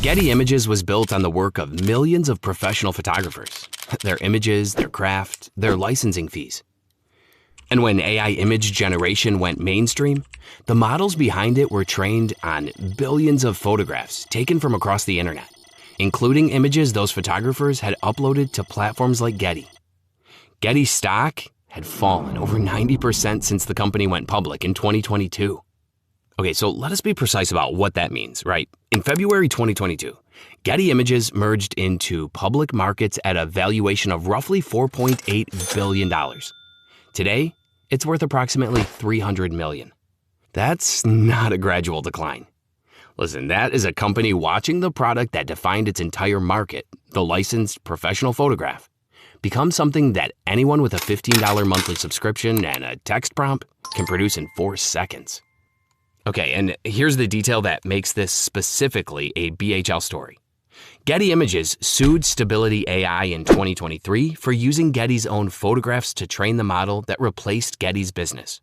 Getty Images was built on the work of millions of professional photographers, their images, their craft, their licensing fees. And when AI image generation went mainstream, the models behind it were trained on billions of photographs taken from across the internet, including images those photographers had uploaded to platforms like Getty. Getty's stock had fallen over 90% since the company went public in 2022. Okay, so let us be precise about what that means, right? In February 2022, Getty Images merged into public markets at a valuation of roughly $4.8 billion. Today, it's worth approximately $300 million. That's not a gradual decline. Listen, that is a company watching the product that defined its entire market, the licensed professional photograph, become something that anyone with a $15 monthly subscription and a text prompt can produce in 4 seconds. Okay, and here's the detail that makes this specifically a BHL story. Getty Images sued Stability AI in 2023 for using Getty's own photographs to train the model that replaced Getty's business.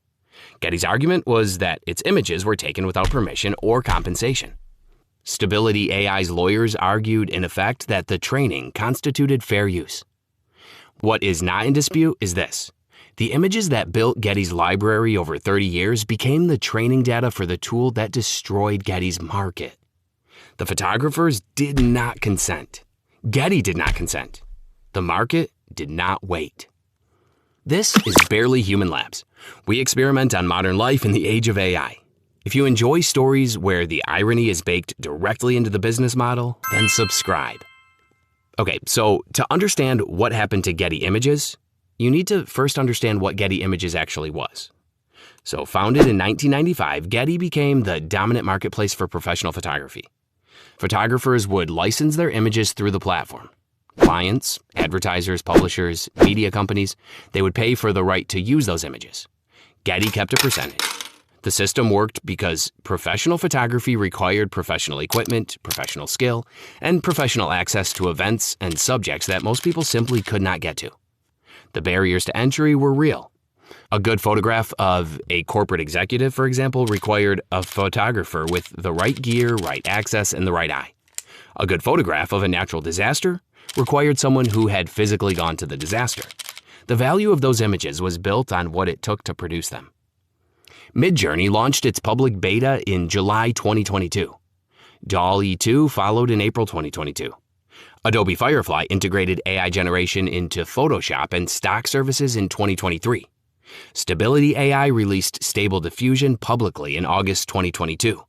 Getty's argument was that its images were taken without permission or compensation. Stability AI's lawyers argued, in effect, that the training constituted fair use. What is not in dispute is this. The images that built Getty's library over 30 years became the training data for the tool that destroyed Getty's market. The photographers did not consent. Getty did not consent. The market did not wait. This is Barely Human Labs. We experiment on modern life in the age of AI. If you enjoy stories where the irony is baked directly into the business model, then subscribe. Okay, so to understand what happened to Getty Images, you need to first understand what Getty Images actually was. So founded in 1995, Getty became the dominant marketplace for professional photography. Photographers would license their images through the platform. Clients, advertisers, publishers, media companies, they would pay for the right to use those images. Getty kept a percentage. The system worked because professional photography required professional equipment, professional skill, and professional access to events and subjects that most people simply could not get to. The barriers to entry were real. A good photograph of a corporate executive, for example, required a photographer with the right gear, right access, and the right eye. A good photograph of a natural disaster required someone who had physically gone to the disaster. The value of those images was built on what it took to produce them. Midjourney launched its public beta in July 2022. DALL-E 2 followed in April 2022. Adobe Firefly integrated AI generation into Photoshop and stock services in 2023. Stability AI released Stable Diffusion publicly in August 2022.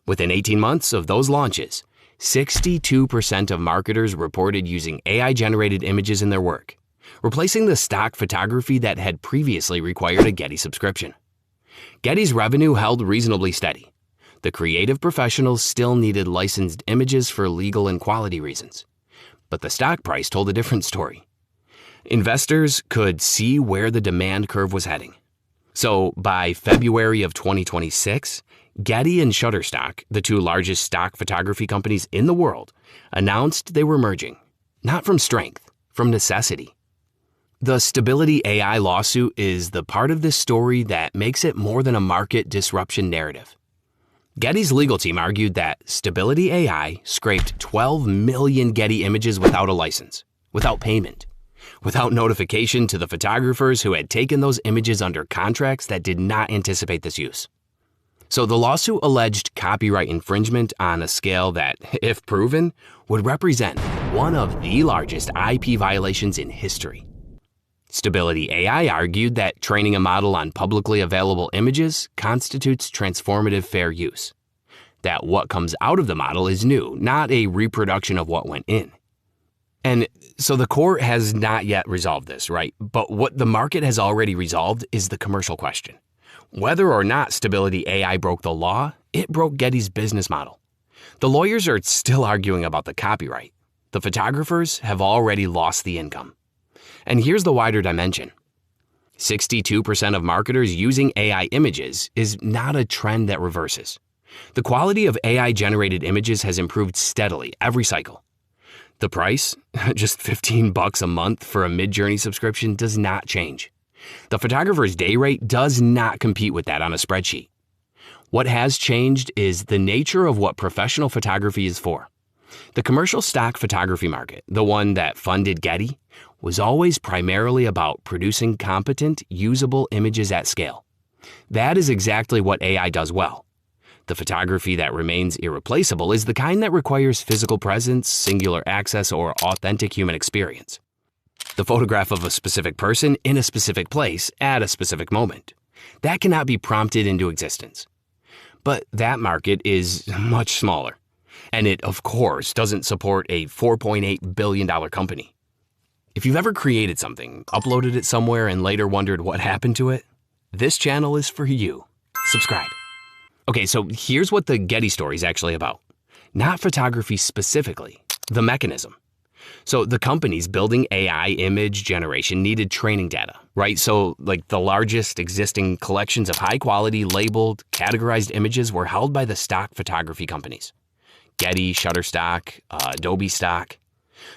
Within 18 months of those launches, 62% of marketers reported using AI-generated images in their work, replacing the stock photography that had previously required a Getty subscription. Getty's revenue held reasonably steady. The creative professionals still needed licensed images for legal and quality reasons. But the stock price told a different story. Investors could see where the demand curve was heading. So by February of 2026, Getty and Shutterstock, the two largest stock photography companies in the world, announced they were merging, not from strength, from necessity. The Stability AI lawsuit is the part of this story that makes it more than a market disruption narrative. Getty's legal team argued that Stability AI scraped 12 million Getty images without a license, without payment, without notification to the photographers who had taken those images under contracts that did not anticipate this use. So the lawsuit alleged copyright infringement on a scale that, if proven, would represent one of the largest IP violations in history. Stability AI argued that training a model on publicly available images constitutes transformative fair use. That what comes out of the model is new, not a reproduction of what went in. And so the court has not yet resolved this, right? But what the market has already resolved is the commercial question. Whether or not Stability AI broke the law, it broke Getty's business model. The lawyers are still arguing about the copyright. The photographers have already lost the income. And here's the wider dimension. 62% of marketers using AI images is not a trend that reverses. The quality of AI-generated images has improved steadily every cycle. The price, just $15 a month for a Midjourney subscription, does not change. The photographer's day rate does not compete with that on a spreadsheet. What has changed is the nature of what professional photography is for. The commercial stock photography market, the one that funded Getty, was always primarily about producing competent, usable images at scale. That is exactly what AI does well. The photography that remains irreplaceable is the kind that requires physical presence, singular access, or authentic human experience. The photograph of a specific person in a specific place at a specific moment. That cannot be prompted into existence. But that market is much smaller. And it, of course, doesn't support a $4.8 billion company. If you've ever created something, uploaded it somewhere, and later wondered what happened to it, this channel is for you. Subscribe. Okay, so here's what the Getty story is actually about. Not photography specifically, the mechanism. So the companies building AI image generation needed training data, right? So like the largest existing collections of high quality, labeled, categorized images were held by the stock photography companies. Getty, Shutterstock, Adobe Stock.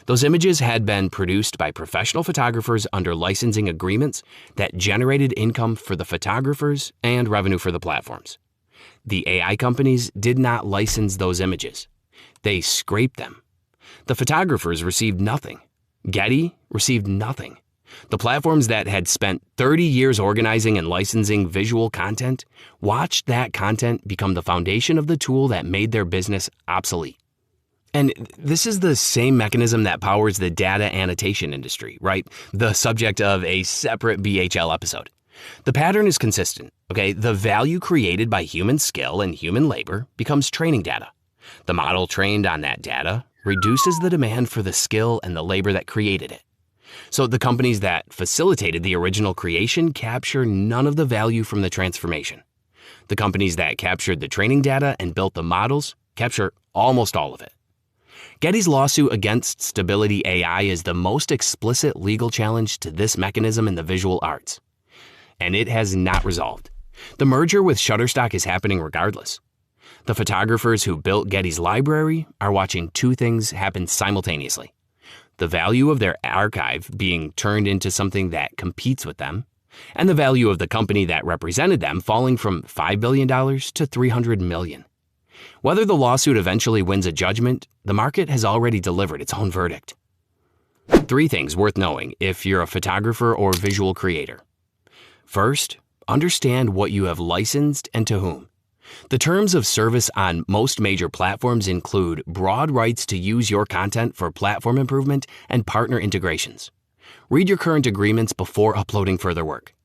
Those images had been produced by professional photographers under licensing agreements that generated income for the photographers and revenue for the platforms. The AI companies did not license those images. They scraped them. The photographers received nothing. Getty received nothing. The platforms that had spent 30 years organizing and licensing visual content watched that content become the foundation of the tool that made their business obsolete. And this is the same mechanism that powers the data annotation industry, right? The subject of a separate BHL episode. The pattern is consistent, okay? The value created by human skill and human labor becomes training data. The model trained on that data reduces the demand for the skill and the labor that created it. So the companies that facilitated the original creation capture none of the value from the transformation. The companies that captured the training data and built the models capture almost all of it. Getty's lawsuit against Stability AI is the most explicit legal challenge to this mechanism in the visual arts. And it has not resolved. The merger with Shutterstock is happening regardless. The photographers who built Getty's library are watching two things happen simultaneously. The value of their archive being turned into something that competes with them, and the value of the company that represented them falling from $5 billion to $300 million. Whether the lawsuit eventually wins a judgment, the market has already delivered its own verdict. 3 things worth knowing if you're a photographer or visual creator. First, understand what you have licensed and to whom. The terms of service on most major platforms include broad rights to use your content for platform improvement and partner integrations. Read your current agreements before uploading further work.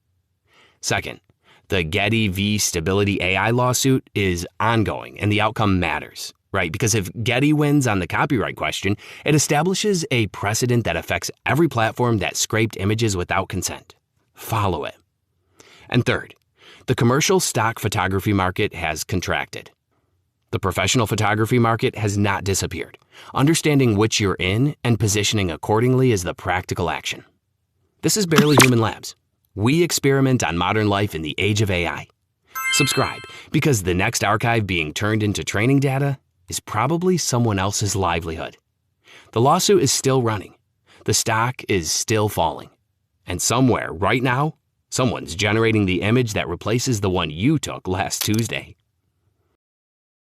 Second, the Getty v. Stability AI lawsuit is ongoing and the outcome matters, right? Because if Getty wins on the copyright question, it establishes a precedent that affects every platform that scraped images without consent. Follow it. And third, the commercial stock photography market has contracted. The professional photography market has not disappeared. Understanding which you're in and positioning accordingly is the practical action. This is Barely Human Labs. We experiment on modern life in the age of AI. Subscribe, because the next archive being turned into training data is probably someone else's livelihood. The lawsuit is still running. The stock is still falling. And somewhere right now, someone's generating the image that replaces the one you took last Tuesday.